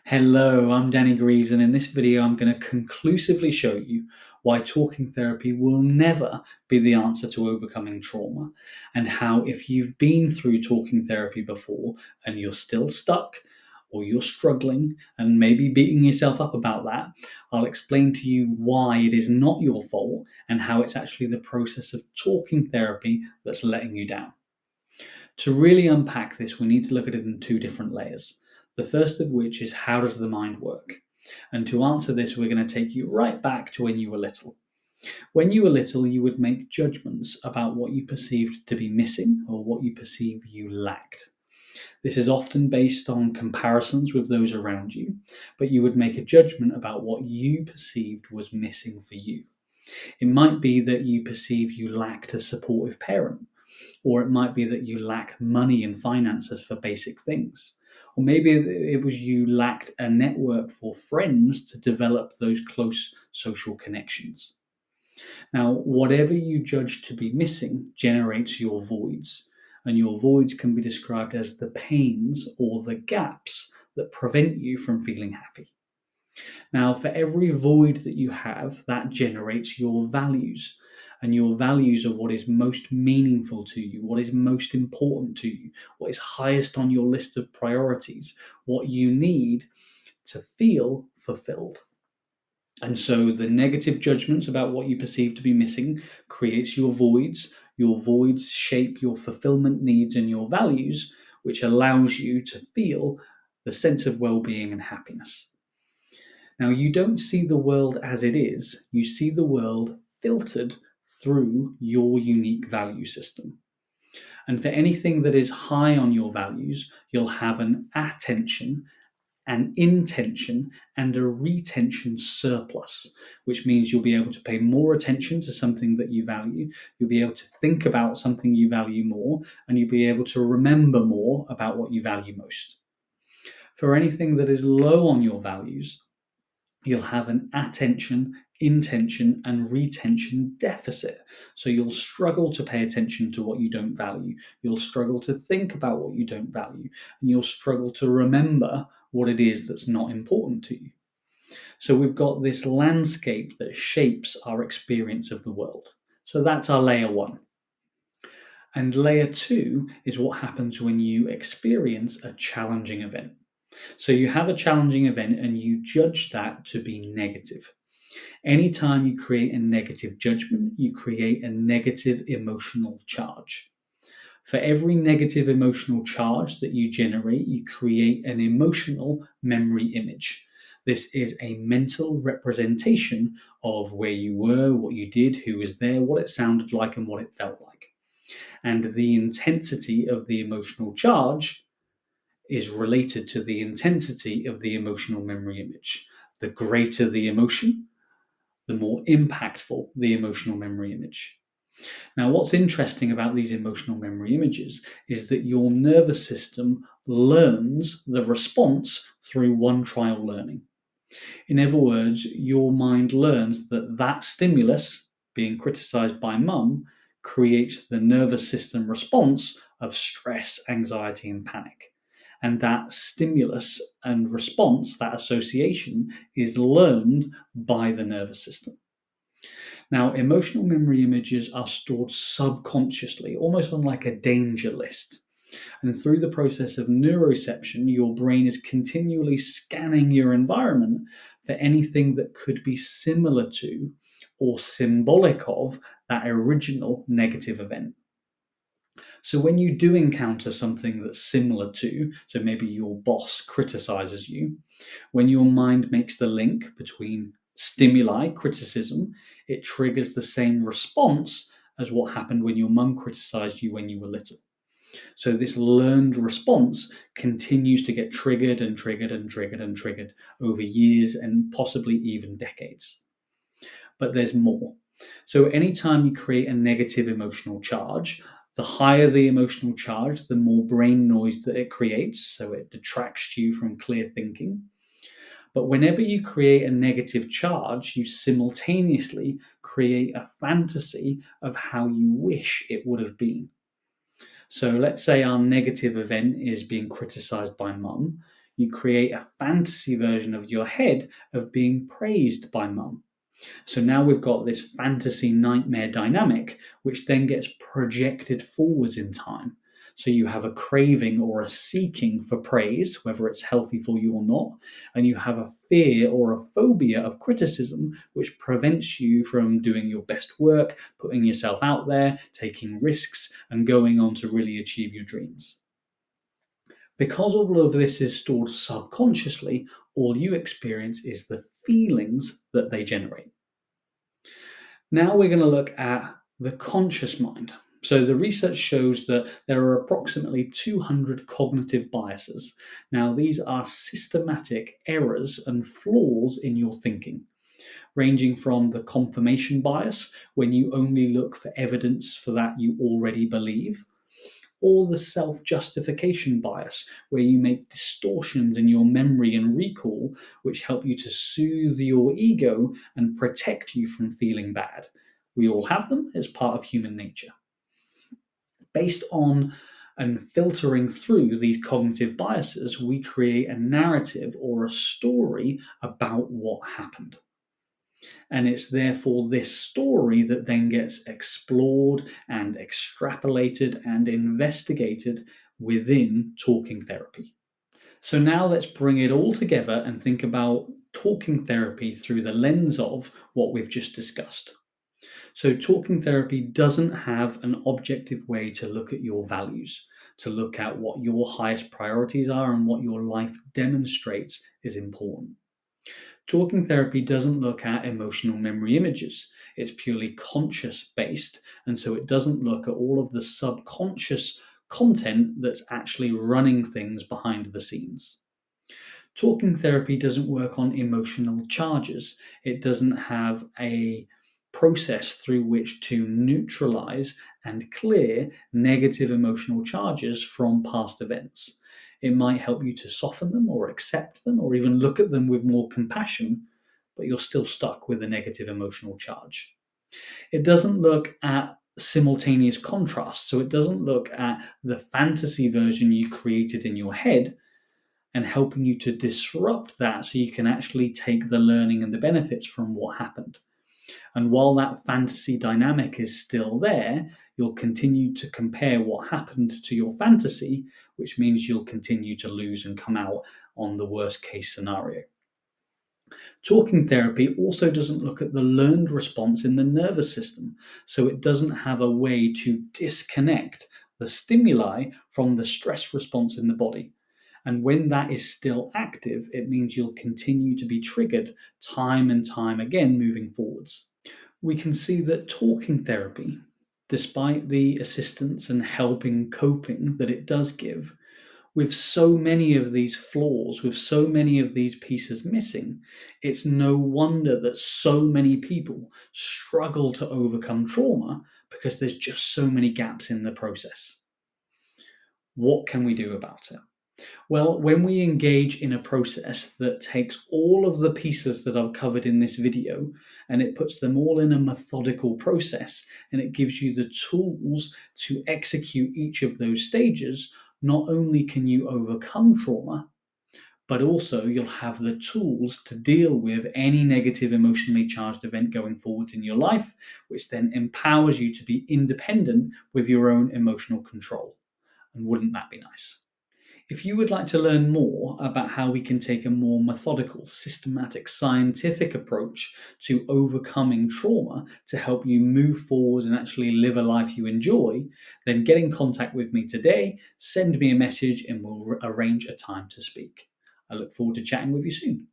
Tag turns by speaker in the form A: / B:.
A: Hello, I'm Danny Greaves, and in this video, I'm going to conclusively show you why talking therapy will never be the answer to overcoming trauma, and how, if you've been through talking therapy before and you're still stuck, or you're struggling and maybe beating yourself up about that, I'll explain to you why it is not your fault and how it's actually the process of talking therapy that's letting you down. To really unpack this, we need to look at it in two different layers. The first of which is, how does the mind work? And to answer this, we're going to take you right back to when you were little. When you were little, you would make judgments about what you perceived to be missing or what you perceive you lacked. This is often based on comparisons with those around you, but you would make a judgment about what you perceived was missing for you. It might be that you perceive you lacked a supportive parent, or it might be that you lacked money and finances for basic things. Or maybe it was you lacked a network for friends to develop those close social connections. Now, whatever you judge to be missing generates your voids, and your voids can be described as the pains or the gaps that prevent you from feeling happy. Now, for every void that you have, that generates your values. And your values are what is most meaningful to you, what is most important to you, what is highest on your list of priorities, what you need to feel fulfilled. And so the negative judgments about what you perceive to be missing creates your voids. Your voids shape your fulfillment needs and your values, which allows you to feel the sense of well-being and happiness. Now, you don't see the world as it is, you see the world filtered through your unique value system. And for anything that is high on your values, you'll have an attention, an intention, and a retention surplus, which means you'll be able to pay more attention to something that you value, you'll be able to think about something you value more, and you'll be able to remember more about what you value most. For anything that is low on your values, you'll have an attention, intention, and retention deficit. So you'll struggle to pay attention to what you don't value. You'll struggle to think about what you don't value. And you'll struggle to remember what it is that's not important to you. So we've got this landscape that shapes our experience of the world. So that's our layer one. And layer two is what happens when you experience a challenging event. So you have a challenging event and you judge that to be negative. Anytime you create a negative judgment, you create a negative emotional charge. For every negative emotional charge that you generate, you create an emotional memory image. This is a mental representation of where you were, what you did, who was there, what it sounded like, and what it felt like. And the intensity of the emotional charge is related to the intensity of the emotional memory image. The greater the emotion, the more impactful the emotional memory image. Now, what's interesting about these emotional memory images is that your nervous system learns the response through one trial learning. In other words, your mind learns that that stimulus, being criticized by mum, creates the nervous system response of stress, anxiety, and panic. And that stimulus and response, that association, is learned by the nervous system. Now, emotional memory images are stored subconsciously, almost on like a danger list. And through the process of neuroception, your brain is continually scanning your environment for anything that could be similar to or symbolic of that original negative event. So when you do encounter something that's similar to, so maybe your boss criticizes you, when your mind makes the link between stimuli, criticism, it triggers the same response as what happened when your mum criticized you when you were little. So this learned response continues to get triggered and triggered and triggered and triggered over years and possibly even decades. But there's more. So anytime you create a negative emotional charge, the higher the emotional charge, the more brain noise that it creates, so it detracts you from clear thinking. But whenever you create a negative charge, you simultaneously create a fantasy of how you wish it would have been. So let's say our negative event is being criticized by mum. You create a fantasy version of your head of being praised by mum. So now we've got this fantasy nightmare dynamic, which then gets projected forwards in time. So you have a craving or a seeking for praise, whether it's healthy for you or not, and you have a fear or a phobia of criticism, which prevents you from doing your best work, putting yourself out there, taking risks, and going on to really achieve your dreams. Because all of this is stored subconsciously, all you experience is the feelings that they generate. Now we're going to look at the conscious mind. So the research shows that there are approximately 200 cognitive biases. Now these are systematic errors and flaws in your thinking, ranging from the confirmation bias, when you only look for evidence for that you already believe, or the self justification bias, where you make distortions in your memory and recall, which help you to soothe your ego and protect you from feeling bad. We all have them as part of human nature. Based on and filtering through these cognitive biases, we create a narrative or a story about what happened. And it's therefore this story that then gets explored and extrapolated and investigated within talking therapy. So now let's bring it all together and think about talking therapy through the lens of what we've just discussed. So, talking therapy doesn't have an objective way to look at your values, to look at what your highest priorities are and what your life demonstrates is important. Talking therapy doesn't look at emotional memory images. It's purely conscious based, and so it doesn't look at all of the subconscious content that's actually running things behind the scenes. Talking therapy doesn't work on emotional charges. It doesn't have a process through which to neutralize and clear negative emotional charges from past events. It might help you to soften them or accept them or even look at them with more compassion, but you're still stuck with a negative emotional charge. It doesn't look at simultaneous contrast, so it doesn't look at the fantasy version you created in your head and helping you to disrupt that so you can actually take the learning and the benefits from what happened. And while that fantasy dynamic is still there, you'll continue to compare what happened to your fantasy, which means you'll continue to lose and come out on the worst case scenario. Talking therapy also doesn't look at the learned response in the nervous system, so it doesn't have a way to disconnect the stimuli from the stress response in the body. And when that is still active, it means you'll continue to be triggered time and time again moving forwards. We can see that talking therapy, despite the assistance and helping coping that it does give, with so many of these flaws, with so many of these pieces missing, it's no wonder that so many people struggle to overcome trauma because there's just so many gaps in the process. What can we do about it? Well, when we engage in a process that takes all of the pieces that I've covered in this video and it puts them all in a methodical process and it gives you the tools to execute each of those stages, not only can you overcome trauma, but also you'll have the tools to deal with any negative emotionally charged event going forward in your life, which then empowers you to be independent with your own emotional control. And wouldn't that be nice? If you would like to learn more about how we can take a more methodical, systematic, scientific approach to overcoming trauma to help you move forward and actually live a life you enjoy, then get in contact with me today, send me a message, and we'll arrange a time to speak. I look forward to chatting with you soon.